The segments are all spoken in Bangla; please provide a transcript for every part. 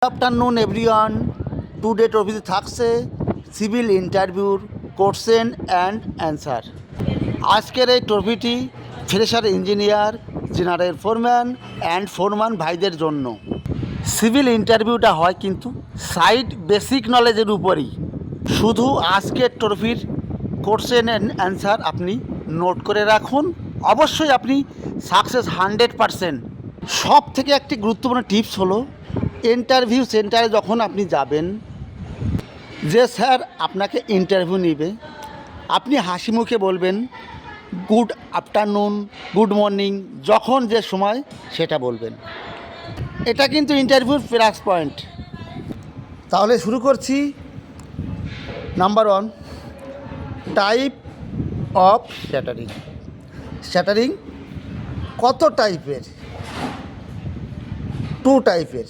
আফটারনুন এভরিওয়ান, টুডে টপিকে থাকছে সিভিল ইন্টারভিউর কোশ্চেন অ্যান্ড অ্যান্সার। আজকের এই টপিকটি fresher engineer, general foreman and foreman ভাইদের জন্য। সিভিল ইন্টারভিউটা হয় কিন্তু সাইড বেসিক নলেজের উপরই। শুধু আজকের টপির কোশ্চেন অ্যান্ড অ্যান্সার আপনি নোট করে রাখুন, অবশ্যই আপনি সাকসেস 100%। সব থেকে একটি গুরুত্বপূর্ণ টিপস হলো, ইন্টারভিউ সেন্টারে যখন আপনি যাবেন, যে স্যার আপনাকে ইন্টারভিউ নেবে, আপনি হাসি মুখে বলবেন গুড আফটারনুন, গুড মর্নিং, যখন যে সময় সেটা বলবেন। এটা কিন্তু ইন্টারভিউর প্লাস পয়েন্ট। তাহলে শুরু করছি। Number 1, type of shuttering. Shuttering কত টাইপের? 2 টাইপের,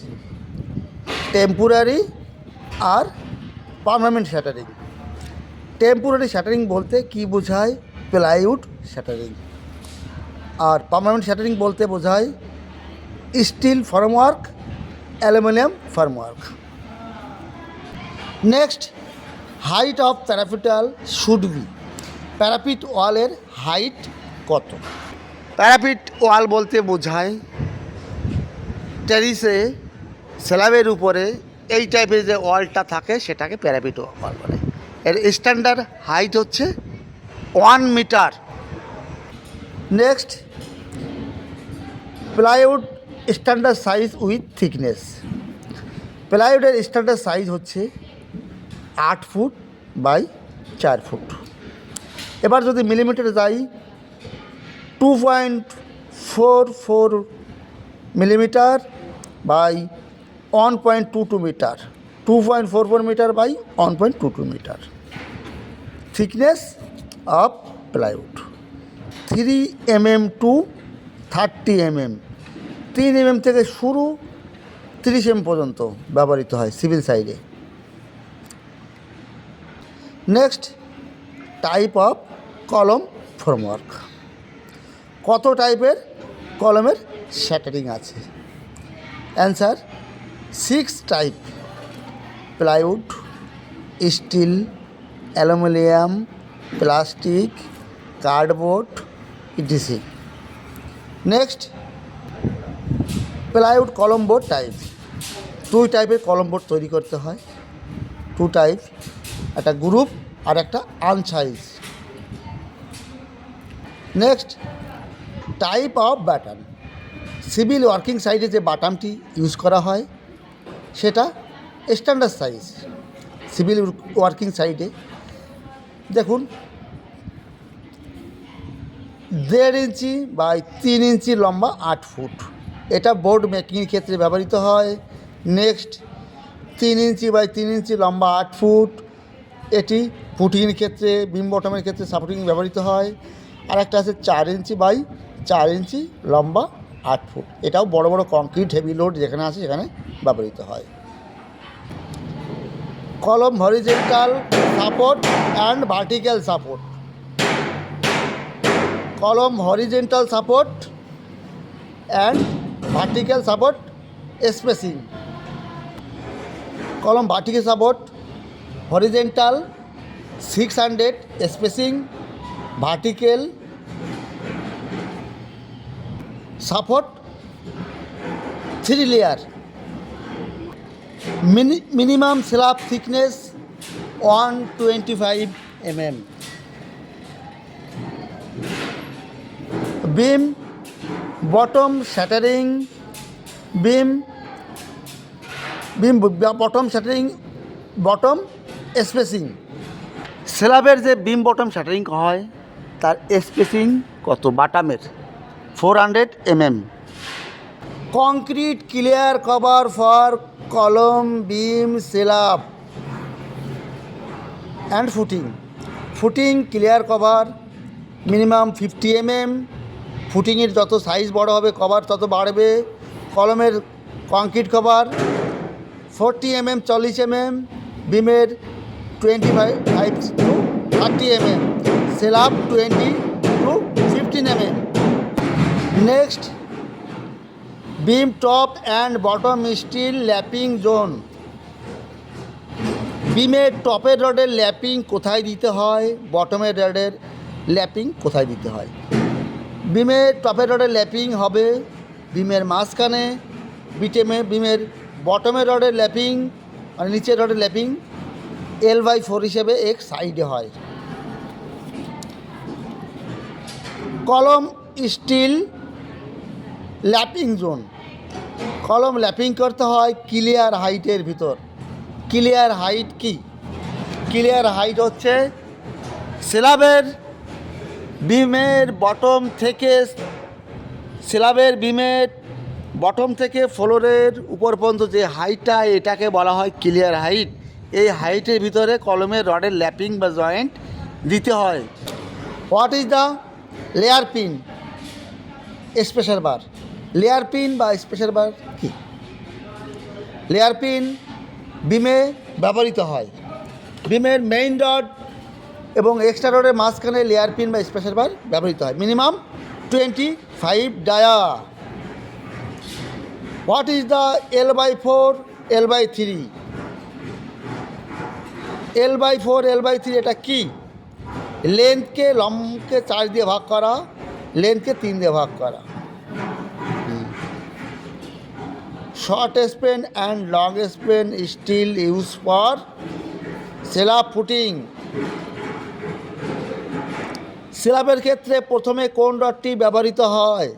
টেম্পোরারি আর পার্মানেন্ট শ্যাটারিং। টেম্পোরারি শ্যাটারিং বলতে কি বোঝায়? Plywood shuttering. আর পার্মানেন্ট শ্যাটারিং বলতে বোঝায় steel formwork, aluminium formwork. Next, height of parapet should be. Parapet ওয়ালের হাইট কত? প্যারাপিট ওয়াল বলতে বোঝায় টেরিসে স্ল্যাবের উপরে এই টাইপের যে ওয়ালটা থাকে সেটাকে প্যারাপিট ওয়াল বলে। এর স্ট্যান্ডার্ড হাইট হচ্ছে 1 metre. Next, plywood standard size with thickness. প্লাইউডের স্ট্যান্ডার্ড সাইজ হচ্ছে 8 ফুট বাই 4 ফুট। এবার যদি মিলিমিটারে যাই, 2.44 millimetre by 1.22 metre, 2.44 metre by 1.22 metre thickness of plywood. 3 mm to 30 mm, 3 mm থেকে শুরু 30 mm পর্যন্ত ব্যবহৃত হয় সিভিল সাইডে। Next, type of column formwork. কত টাইপের কলমের শ্যাটারিং আছে? Answer 6 type: plywood, steel, aluminium, plastic, cardboard, etc. Next, plywood column board type. 2 টাইপের কলম বোর্ড তৈরি করতে হয়। 2 টাইপ, একটা গ্রুপ আর একটা আনসাইজ। Next, type of batten. Civil working সাইডে যে বাটামটি ইউজ করা হয় সেটা স্ট্যান্ডার্ড সাইজ। সিভিল ওয়ার্কিং সাইডে দেখুন 1.5 ইঞ্চি বাই 3 ইঞ্চি লম্বা, 8 ফুট। এটা বোর্ড মেকিংয়ের ক্ষেত্রে ব্যবহৃত হয়। নেক্সট, 3 ইঞ্চি বাই 3 ইঞ্চি লম্বা, 8 ফুট। এটি ফুটিংয়ের ক্ষেত্রে, বিম বটমের ক্ষেত্রে সাপোর্টিং ব্যবহৃত হয়। আর একটা আছে 4 ইঞ্চি বাই 4 ইঞ্চি লম্বা, 8 ফুট। এটাও বড় বড় কংক্রিট হেভি লোড যেখানে আছে সেখানে ব্যবহৃত হয়। Column horizontal support and vertical support. Column horizontal support and vertical support spacing. Column vertical support horizontal 600, spacing vertical support 3 layer. Minimum slab thickness 125 mm। Beam bottom shuttering. Beam bottom shuttering, bottom spacing. স্ল্যাবের যে বিম বটম শ্যাটারিং হয় তার স্পেসিং কত? বাটামের 400 mm। Concrete clear cover for column, beam, slab and footing. Footing clear cover minimum 50 mm। ফুটিংয়ের যত সাইজ বড় হবে কভার তত বাড়বে। কলমের কংক্রিট কভার 40 mm, 40 mm। বিমের 25 to 30 mm। Slab 20 to 15 mm। Next, beam top and bottom steel lapping zone. বিমের টপের রডের ল্যাপিং কোথায় দিতে হয়, বটমের রডের ল্যাপিং কোথায় দিতে হয়? বিমের টপের রডের ল্যাপিং হবে বিমের মাঝখানে, বিমের বটমের রডের ল্যাপিং মানে নিচের রডের ল্যাপিং L/4 হিসেবে এক সাইডে হয়। কলম স্টিল ল্যাপিং জোন। কলম ল্যাপিং করতে হয় ক্লিয়ার হাইটের ভিতর। ক্লিয়ার হাইট কি? ক্লিয়ার হাইট হচ্ছে স্ল্যাবের বিমের বটম থেকে ফ্লোরের উপর পর্যন্ত যে হাইটটা, এটাকে বলা হয় ক্লিয়ার হাইট। এই হাইটের ভিতরে কলমের রডের ল্যাপিং বা জয়েন্ট দিতে হয়। What is the layer pin special bar? Layer pin বা স্পেশাল বার কি? লেয়ার পিন বিমে ব্যবহৃত হয়। বিমের মেইন রড এবং এক্সট্রা রডের মাঝখানে লেয়ার পিন বা স্পেশাল বার ব্যবহৃত হয়। Minimum 25 dia. What is the L/4 L/3? L/4 L/3 এটা কি? লেন্থকে লম্বকে 4 দিয়ে ভাগ করা, লেন্থকে 3 দিয়ে ভাগ করা। Short span and long span steel use for slab footing. স্ল্যাবের ক্ষেত্রে প্রথমে কোন রডটি ব্যবহৃত হয়?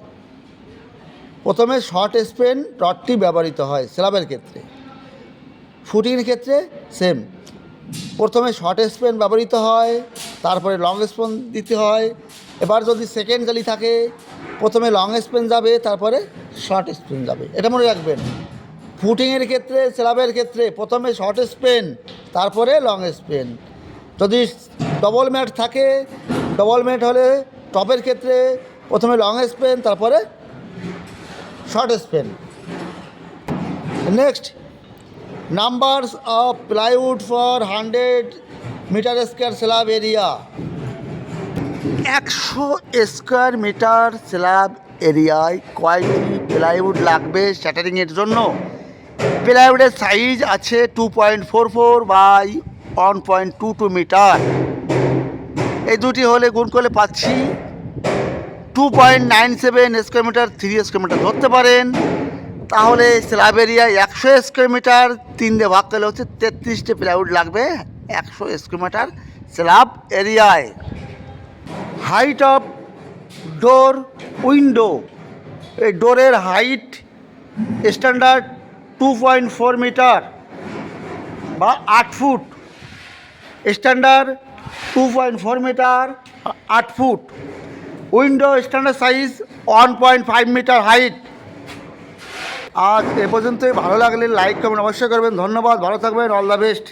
প্রথমে শর্ট স্প্যান রডটি ব্যবহৃত হয় স্ল্যাবের ক্ষেত্রে। ফুটিংয়ের ক্ষেত্রে সেম, প্রথমে শর্ট স্প্যান ব্যবহৃত হয়, তারপরে লং স্প্যান দিতে হয়। এবার যদি সেকেন্ড জালি থাকে, প্রথমে লং স্প্যান যাবে, তারপরে শর্ট স্প্যান যাবে। এটা মনে রাখবেন। ফুটিংয়ের ক্ষেত্রে, স্ল্যাবের ক্ষেত্রে প্রথমে শর্ট স্প্যান, তারপরে লং স্প্যান। যদি ডবল ম্যাট থাকে, ডবল ম্যাট হলে টপের ক্ষেত্রে প্রথমে লং স্প্যান, তারপরে short span. Next, numbers of plywood for 100 metre square slab area. 100 square metre slab এরিয়ায় কয়টি প্লাইউড লাগবে শ্যাটারিংয়ের জন্য? প্লাইউডের সাইজ আছে 2.44 বাই 1.22 মিটার। এই দুটি হলে গুণ করলে পাচ্ছি 2.97 স্কোয়ার মিটার, 3 স্কোয়ার মিটার ধরতে পারেন। তাহলে স্ল্যাব এরিয়ায় 100 স্কোয়ার মিটার 3 দিয়ে ভাগ করলে হচ্ছে 33টি প্লাইউড লাগবে 100 স্কোয়ার মিটার স্ল্যাব এরিয়ায়। Height of door window. এই ডোরের হাইট স্ট্যান্ডার্ড 2.4 মিটার বা 8 foot. Standard 2.4 metre 8 foot. Window standard size 1.5 metre height. আজ এ পর্যন্তই। ভালো লাগলে লাইক কমেন্ট অবশ্যই করবেন। ধন্যবাদ, ভালো থাকবেন, অল দ্য বেস্ট।